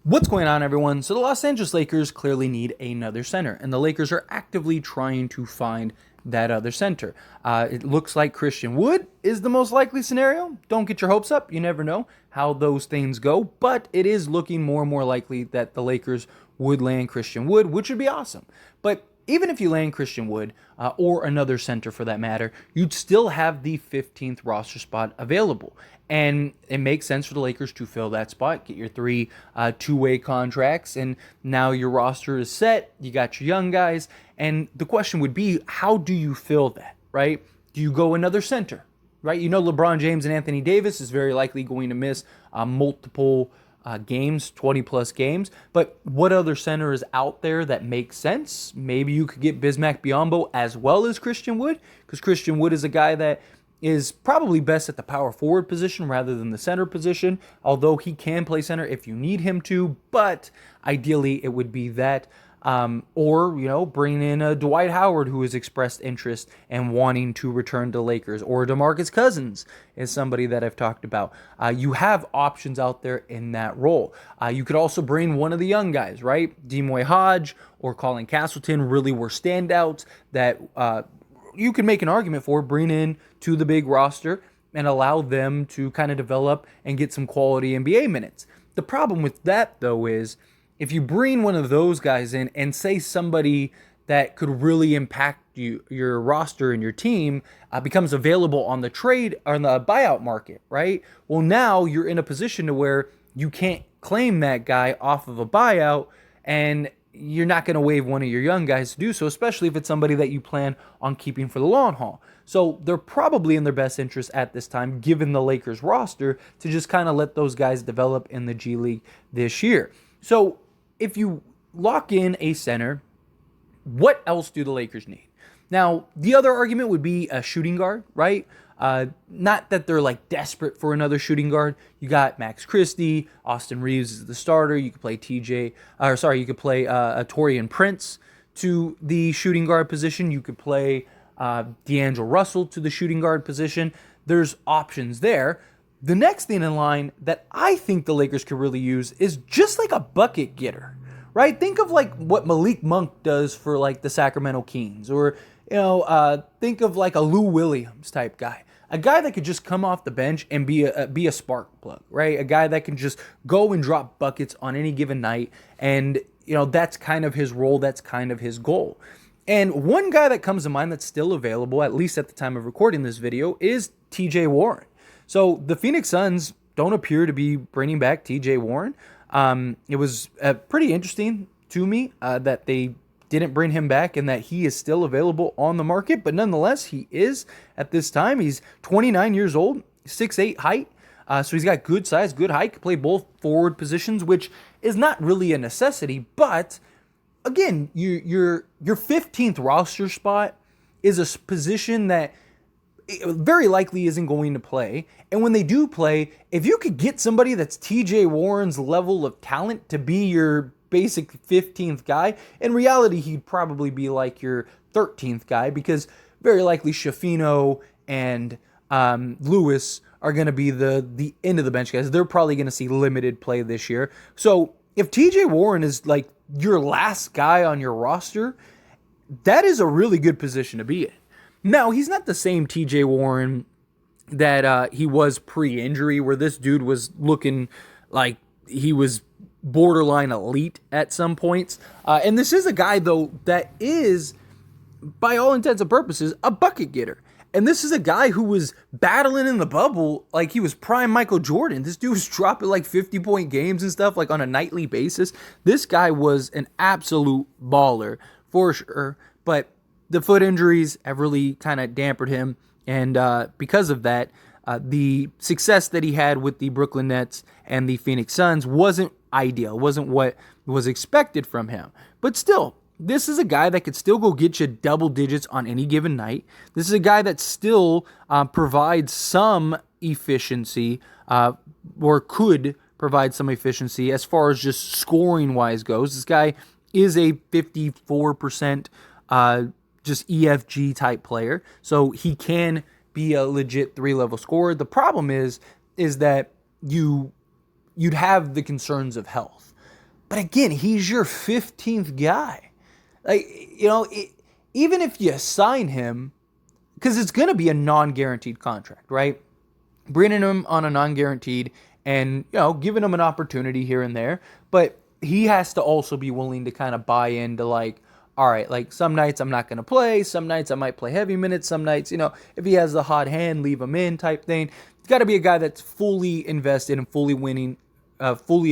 What's going on, everyone? So the Los Angeles Lakers clearly need another center, and the Lakers are actively trying to find that other center. It looks like Christian Wood is the most likely scenario. Don't get your hopes up. You never know how those things go, but it is looking more and more likely that the Lakers would land Christian Wood, which would be awesome. But even if you land Christian Wood, or another center for that matter, you'd still have the 15th roster spot available. And it makes sense for the Lakers to fill that spot, get your three two-way contracts, and now your roster is set. You got your young guys. And the question would be, how do you fill that, right? Do you go another center, right? You know LeBron James and Anthony Davis is very likely going to miss multiple games, 20-plus games. But what other center is out there that makes sense? Maybe you could get Bismack Biyombo as well as Christian Wood, because Christian Wood is a guy that is probably best at the power forward position rather than the center position, although he can play center if you need him to, but ideally it would be that. Or bring in a Dwight Howard who has expressed interest and wanting to return to Lakers, or DeMarcus Cousins is somebody that I've talked about. You have options out there in that role. You could also bring one of the young guys, right? Demoy Hodge or Colin Castleton really were standouts that you can make an argument for, bring in to the big roster and allow them to kind of develop and get some quality NBA minutes. The problem with that, though, is if you bring one of those guys in and say somebody that could really impact your roster and your team becomes available on the trade or on the buyout market, right? Well, now you're in a position to where you can't claim that guy off of a buyout, and you're not going to waive one of your young guys to do so, especially if it's somebody that you plan on keeping for the long haul. So they're probably in their best interest at this time, given the Lakers roster, to just kind of let those guys develop in the G League this year. So if you lock in a center, what else do the Lakers need? Now, the other argument would be a shooting guard, right? Not that they're like desperate for another shooting guard. You got Max Christie, Austin Reeves is the starter. You could play Taurean Prince to the shooting guard position. You could play D'Angelo Russell to the shooting guard position. There's options there. The next thing in line that I think the Lakers could really use is just like a bucket getter, right? Think of like what Malik Monk does for like the Sacramento Kings, or think of like a Lou Williams type guy, a guy that could just come off the bench and be a spark plug, right? A guy that can just go and drop buckets on any given night, and that's kind of his role, that's kind of his goal. And one guy that comes to mind that's still available, at least at the time of recording this video, is TJ Warren. So the Phoenix Suns don't appear to be bringing back TJ Warren. It was pretty interesting to me that they didn't bring him back and that he is still available on the market. But nonetheless, he is at this time. He's 29 years old, 6'8" height. So he's got good size, good height, can play both forward positions, which is not really a necessity. But again, your 15th roster spot is a position that very likely isn't going to play. And when they do play, if you could get somebody that's TJ Warren's level of talent to be your basic 15th guy, in reality, he'd probably be like your 13th guy, because very likely Shafino and Lewis are going to be the end of the bench guys. They're probably going to see limited play this year. So if TJ Warren is like your last guy on your roster, that is a really good position to be in. Now, he's not the same TJ Warren that he was pre-injury, where this dude was looking like he was borderline elite at some points. And this is a guy, though, that is, by all intents and purposes, a bucket getter. And this is a guy who was battling in the bubble like he was prime Michael Jordan. This dude was dropping like 50-point games and stuff like on a nightly basis. This guy was an absolute baller for sure. But the foot injuries have really kind of dampened him. And because of that, the success that he had with the Brooklyn Nets and the Phoenix Suns wasn't ideal. It wasn't what was expected from him. But still, this is a guy that could still go get you double digits on any given night. This is a guy that still provides some efficiency, or could provide some efficiency as far as just scoring-wise goes. This guy is a 54% just EFG type player, so he can be a legit 3-level scorer. The problem is that you'd have the concerns of health. But again, he's your 15th guy. Like, even if you sign him, because it's going to be a non-guaranteed contract, right? Bringing him on a non-guaranteed and, giving him an opportunity here and there. But he has to also be willing to kind of buy into like, all right, like some nights I'm not going to play. Some nights I might play heavy minutes. Some nights, if he has the hot hand, leave him in type thing. It's got to be a guy that's fully invested and fully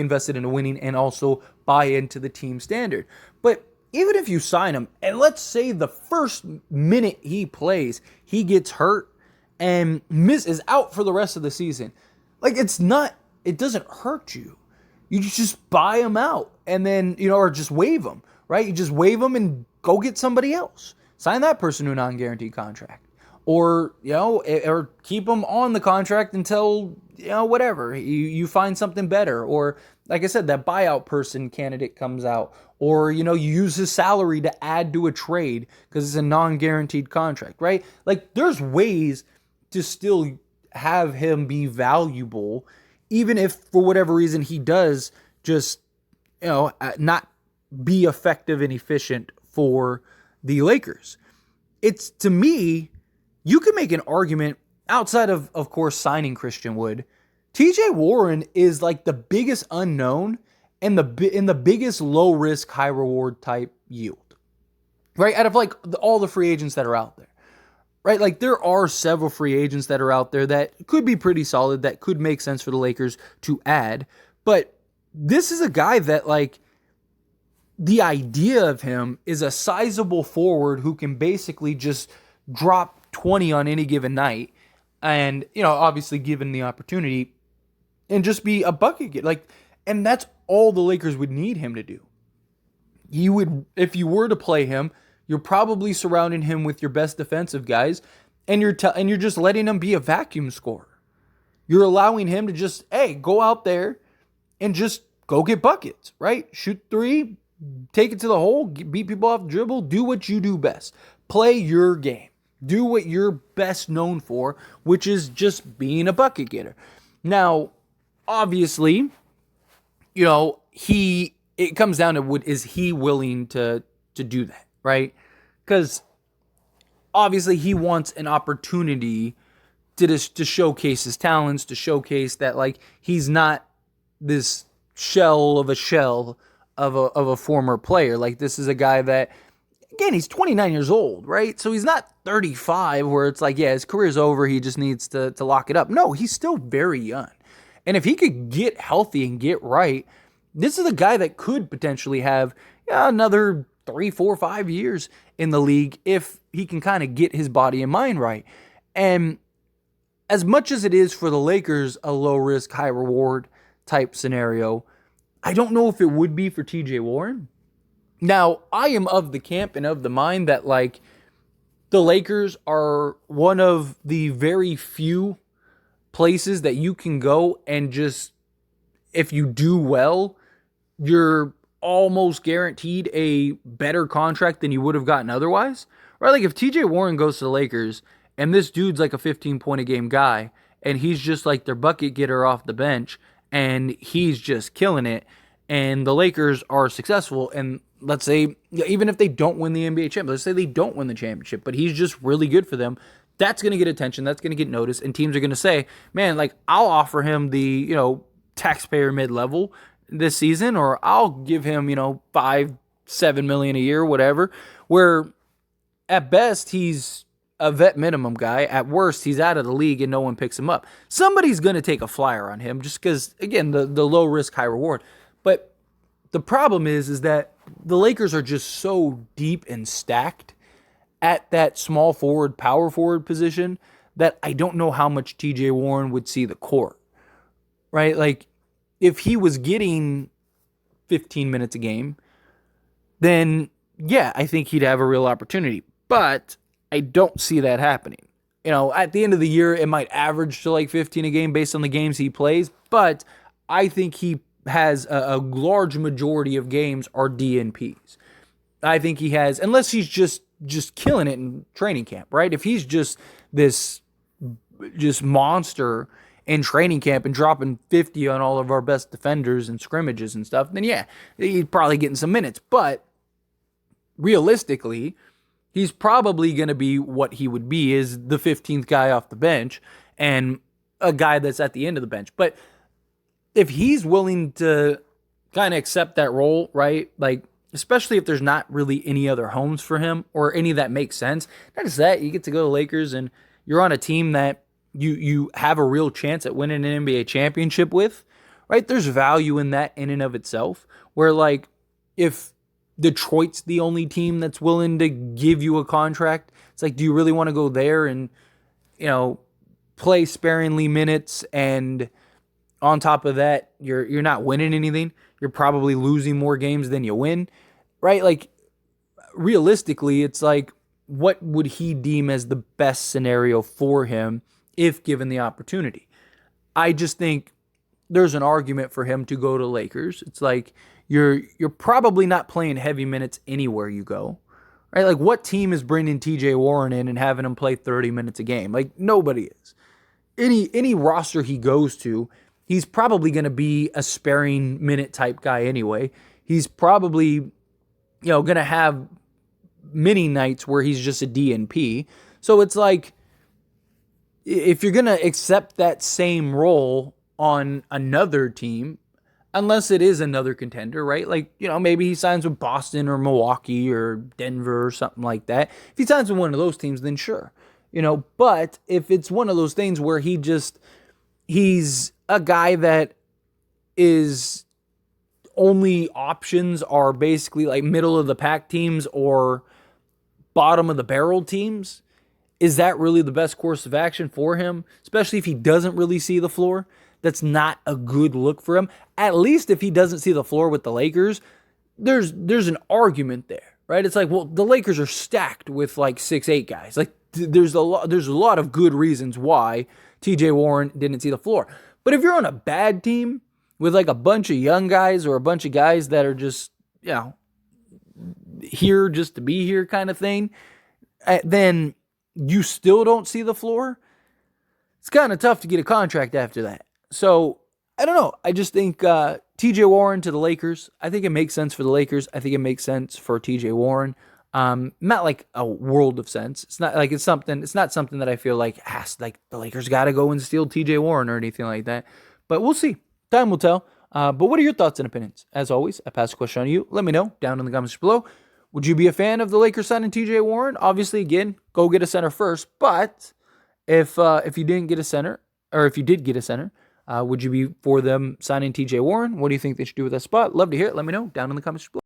invested into winning and also buy into the team standard. But even if you sign him, and let's say the first minute he plays, he gets hurt and is out for the rest of the season. Like, it doesn't hurt you. You just buy him out and then, or just waive him, right? You just waive him and go get somebody else. Sign that person to a non-guaranteed contract. Or, or keep him on the contract until, whatever. You find something better. Or, like I said, that buyout person candidate comes out. Or, you use his salary to add to a trade because it's a non-guaranteed contract, right? Like, there's ways to still have him be valuable, even if for whatever reason he does just, not be effective and efficient for the Lakers. It's, to me, you can make an argument outside of course, signing Christian Wood. TJ Warren is like the biggest unknown and the biggest low risk, high reward type yield, right? Out of like all the free agents that are out there, right? Like there are several free agents that are out there that could be pretty solid, that could make sense for the Lakers to add. But this is a guy that, like, the idea of him is a sizable forward who can basically just drop 20 on any given night and, obviously given the opportunity, and just be a bucket getter. Like, and that's all the Lakers would need him to do. You would, if you were to play him, you're probably surrounding him with your best defensive guys, and you're just letting him be a vacuum scorer. You're allowing him to just, go out there and just go get buckets, right? Shoot three, take it to the hole, beat people off the dribble, do what you do best. Play your game. Do what you're best known for, which is just being a bucket getter. Now, obviously, it comes down to is he willing to do that, right? Because obviously he wants an opportunity to showcase his talents, to showcase that, like, he's not this shell of a former player. Like, this is a guy that, again, he's 29 years old, right? So he's not 35 where it's like, yeah, his career's over, he just needs to lock it up. No, he's still very young. And if he could get healthy and get right, this is a guy that could potentially have another 3, 4, 5 years in the league if he can kind of get his body and mind right. And as much as it is for the Lakers a low risk, high reward type scenario, I don't know if it would be for TJ Warren. Now, I am of the camp and of the mind that, like, the Lakers are one of the very few places that you can go and just, if you do well, you're almost guaranteed a better contract than you would have gotten otherwise. Right? Like, if TJ Warren goes to the Lakers and this dude's like a 15-point-a-game guy and he's just like their bucket getter off the bench and he's just killing it, and the Lakers are successful, and let's say, even if they don't win the NBA championship, let's say they don't win the championship, but he's just really good for them, that's going to get attention, that's going to get noticed, and teams are going to say, man, like, I'll offer him the, taxpayer mid-level this season, or I'll give him, $5-7 million a year, whatever, where at best he's a vet minimum guy. At worst, he's out of the league and no one picks him up. Somebody's going to take a flyer on him just because, again, the low risk, high reward. But the problem is that the Lakers are just so deep and stacked at that small forward, power forward position that I don't know how much TJ Warren would see the court, right? Like, if he was getting 15 minutes a game, then yeah, I think he'd have a real opportunity. But I don't see that happening. At the end of the year, it might average to like 15 a game based on the games he plays, but I think he has a large majority of games are DNPs. I think he has, unless he's just killing it in training camp, right? If he's just this monster in training camp and dropping 50 on all of our best defenders and scrimmages and stuff, then yeah, he's probably getting some minutes. But realistically, he's probably going to be what he would be, is the 15th guy off the bench and a guy that's at the end of the bench. But if he's willing to kind of accept that role, right? Like, especially if there's not really any other homes for him or any that make sense. Not just that, you get to go to Lakers and you're on a team that you have a real chance at winning an NBA championship with, right? There's value in that in and of itself. Where, like, if Detroit's the only team that's willing to give you a contract, it's like, do you really want to go there and, play sparingly minutes, and on top of that, you're not winning anything. You're probably losing more games than you win, right? Like, realistically, it's like, what would he deem as the best scenario for him if given the opportunity? I just think there's an argument for him to go to Lakers. It's like, you're probably not playing heavy minutes anywhere you go, right? Like, what team is bringing TJ Warren in and having him play 30 minutes a game? Like, nobody is. Any roster he goes to, he's probably going to be a sparing minute type guy anyway. He's probably, going to have many nights where he's just a DNP. So it's like, if you're going to accept that same role on another team, unless it is another contender, right? Like, maybe he signs with Boston or Milwaukee or Denver or something like that. If he signs with one of those teams, then sure. But if it's one of those things where he's a guy that is only options are basically like middle of the pack teams or bottom of the barrel teams, is that really the best course of action for him? Especially if he doesn't really see the floor. That's not a good look for him. At least if he doesn't see the floor with the Lakers, there's an argument there, right? It's like, well, the Lakers are stacked with like 6'8" guys. Like, there's a lot of good reasons why TJ Warren didn't see the floor. But if you're on a bad team with like a bunch of young guys or a bunch of guys that are just, here just to be here kind of thing, then you still don't see the floor, it's kind of tough to get a contract after that. So, I don't know. I just think TJ Warren to the Lakers, I think it makes sense for the Lakers. I think it makes sense for TJ Warren. Not like a world of sense. It's not like it's not something that I feel like the Lakers got to go and steal TJ Warren or anything like that. But we'll see. Time will tell. But what are your thoughts and opinions? As always, I pass the question on to you. Let me know down in the comments below. Would you be a fan of the Lakers signing TJ Warren? Obviously, again, go get a center first. But if you didn't get a center, or if you did get a center, would you be for them signing TJ Warren? What do you think they should do with that spot? Love to hear it. Let me know down in the comments below.